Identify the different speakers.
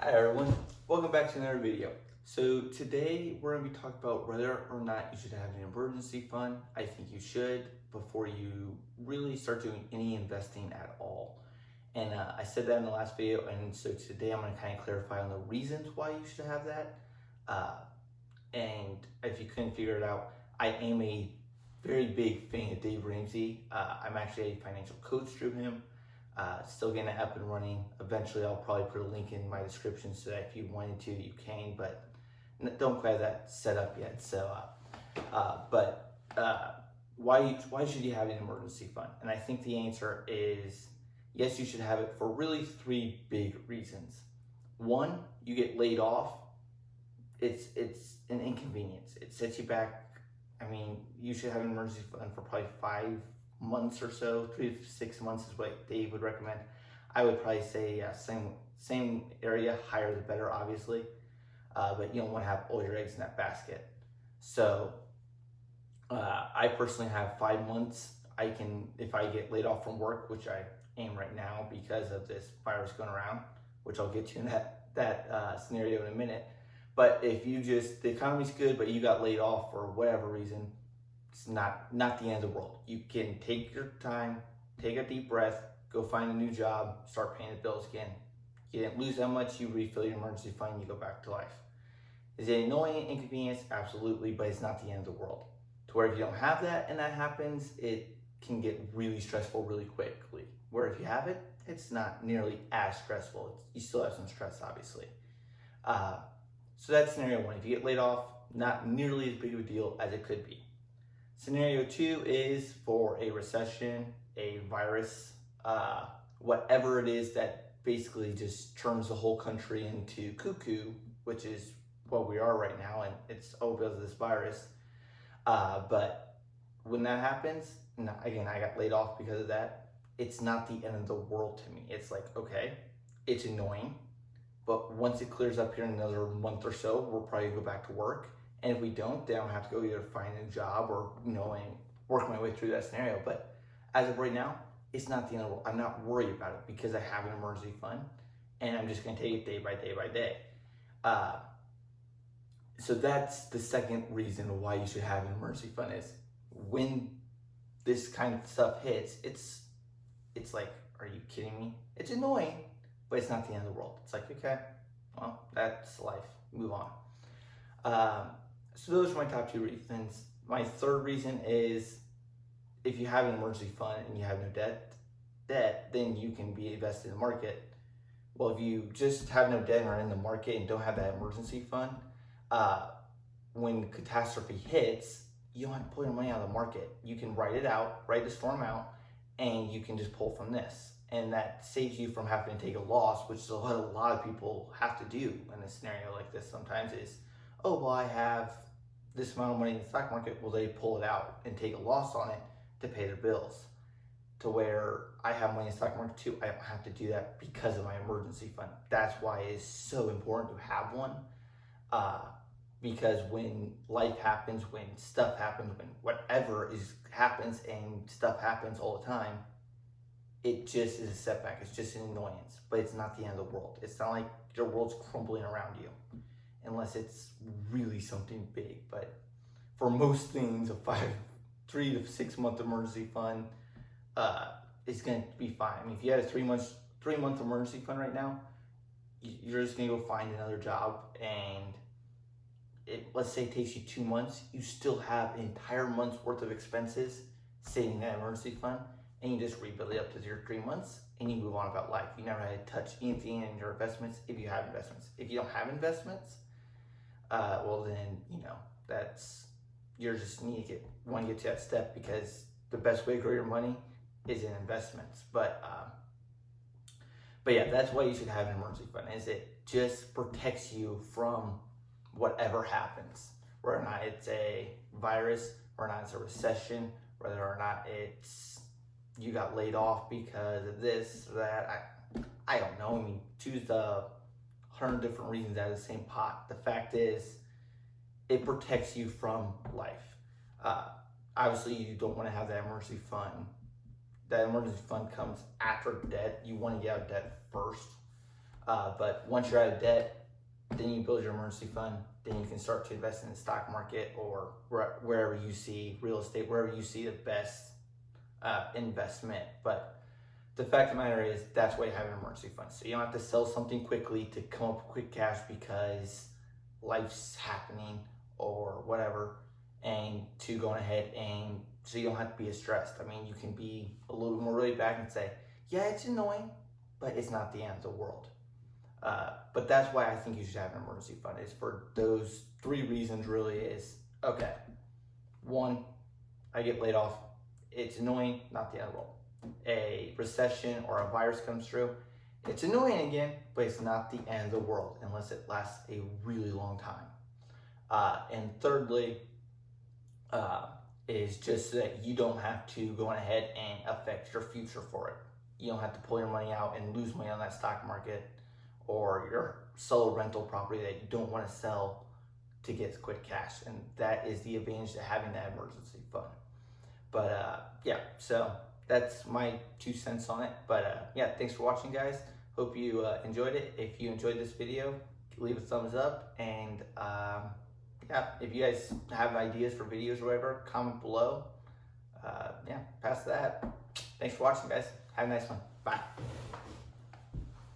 Speaker 1: Hi everyone, welcome back to another video. So today we're going to be talking about whether or not you should have an emergency fund. I think you should before you really start doing any investing at all. And I said that in the last video, and so today I'm going to kind of clarify on the reasons why you should have that. And if you couldn't figure it out, I am a very big fan of Dave Ramsey. I'm actually a financial coach through him. Still getting it up and running. Eventually, I'll probably put a link in my description so that if you wanted to, you can, but don't quite have that set up yet. So, why should you have an emergency fund? And I think the answer is yes, you should have it for really three big reasons. One, you get laid off. It's an inconvenience. It sets you back. I mean, you should have an emergency fund for probably 5 months or so. 3 to 6 months is what Dave would recommend. I would probably say same area, higher the better, obviously. But you don't want to have all your eggs in that basket. So I personally have 5 months. I can, if I get laid off from work, which I am right now because of this virus going around, which I'll get to in that scenario in a minute. But if you the economy's good, but you got laid off for whatever reason, it's not the end of the world. You can take your time, take a deep breath, go find a new job, start paying the bills again. You didn't lose that much, you refill your emergency fund, you go back to life. Is it annoying, inconvenience? Absolutely, but it's not the end of the world. To where if you don't have that and that happens, it can get really stressful really quickly. Where if you have it, it's not nearly as stressful. You still have some stress, obviously. So that's scenario one. If you get laid off, not nearly as big of a deal as it could be. Scenario two is for a recession, a virus, whatever it is that basically just turns the whole country into cuckoo, which is what we are right now, and it's all because of this virus. But when that happens, again, I got laid off because of that. It's not the end of the world to me. It's like, okay, it's annoying, but once it clears up here in another month or so, we'll probably go back to work. And if we don't, then I'll have to go either find a job or, and work my way through that scenario. But as of right now, it's not the end of the world. I'm not worried about it because I have an emergency fund and I'm just going to take it day by day by day. So that's the second reason why you should have an emergency fund is when this kind of stuff hits, it's like, are you kidding me? It's annoying, but it's not the end of the world. It's like, okay, well, that's life. Move on. So those are my top two reasons. My third reason is if you have an emergency fund and you have no debt, then you can be invested in the market. Well, if you just have no debt and are in the market and don't have that emergency fund, when catastrophe hits, you don't have to pull your money out of the market. You can write the storm out, and you can just pull from this. And that saves you from having to take a loss, which is what a lot of people have to do in a scenario like this sometimes is, oh, well, I have this amount of money in the stock market. Well, they pull it out and take a loss on it to pay their bills. To where I have money in the stock market too, I don't have to do that because of my emergency fund. That's why it's so important to have one. Because when life happens, when stuff happens, when whatever happens and stuff happens all the time, it just is a setback. It's just an annoyance, but it's not the end of the world. It's not like your world's crumbling around you, unless it's really something big. But for most things, a 3 to 6 month emergency fund is going to be fine. I mean, if you had a 3 month emergency fund right now, you're just going to go find another job, and let's say it takes you 2 months, you still have an entire month's worth of expenses sitting in that emergency fund, and you just rebuild it up to your 3 months, and you move on about life. You never had to touch anything in your investments if you have investments. If you don't have investments, well then, you're just want to get to that step, because the best way to grow your money is in investments. But yeah, that's why you should have an emergency fund, is it just protects you from whatever happens, whether or not it's a virus, or not it's a recession, whether or not it's you got laid off because of this or that. I don't know. I mean, choose the 100 different reasons out of the same pot. The fact is, it protects you from life. Obviously, you don't want to have that emergency fund. That emergency fund comes after debt. You want to get out of debt first. But once you're out of debt, then you build your emergency fund. Then you can start to invest in the stock market or wherever you see real estate, wherever you see the best investment. But the fact of the matter is, that's why you have an emergency fund. So you don't have to sell something quickly to come up with quick cash because life's happening or whatever, and to go ahead and so you don't have to be as stressed. I mean, you can be a little more laid back and say, yeah, it's annoying, but it's not the end of the world. But that's why I think you should have an emergency fund, is for those 3 reasons really. Is, okay, 1, I get laid off. It's annoying, not the end of the world. A recession or a virus comes through. It's annoying again, but it's not the end of the world unless it lasts a really long time. And thirdly, is just so that you don't have to go ahead and affect your future for it. You don't have to pull your money out and lose money on that stock market, or your sell a rental property that you don't want to sell to get quick cash. And that is the advantage to having that emergency fund. But yeah, so that's my 2 cents on it. But yeah, thanks for watching, guys. Hope you enjoyed it. If you enjoyed this video, leave a thumbs up. And yeah, if you guys have ideas for videos or whatever, comment below. Yeah, past that, thanks for watching, guys. Have a nice one. Bye.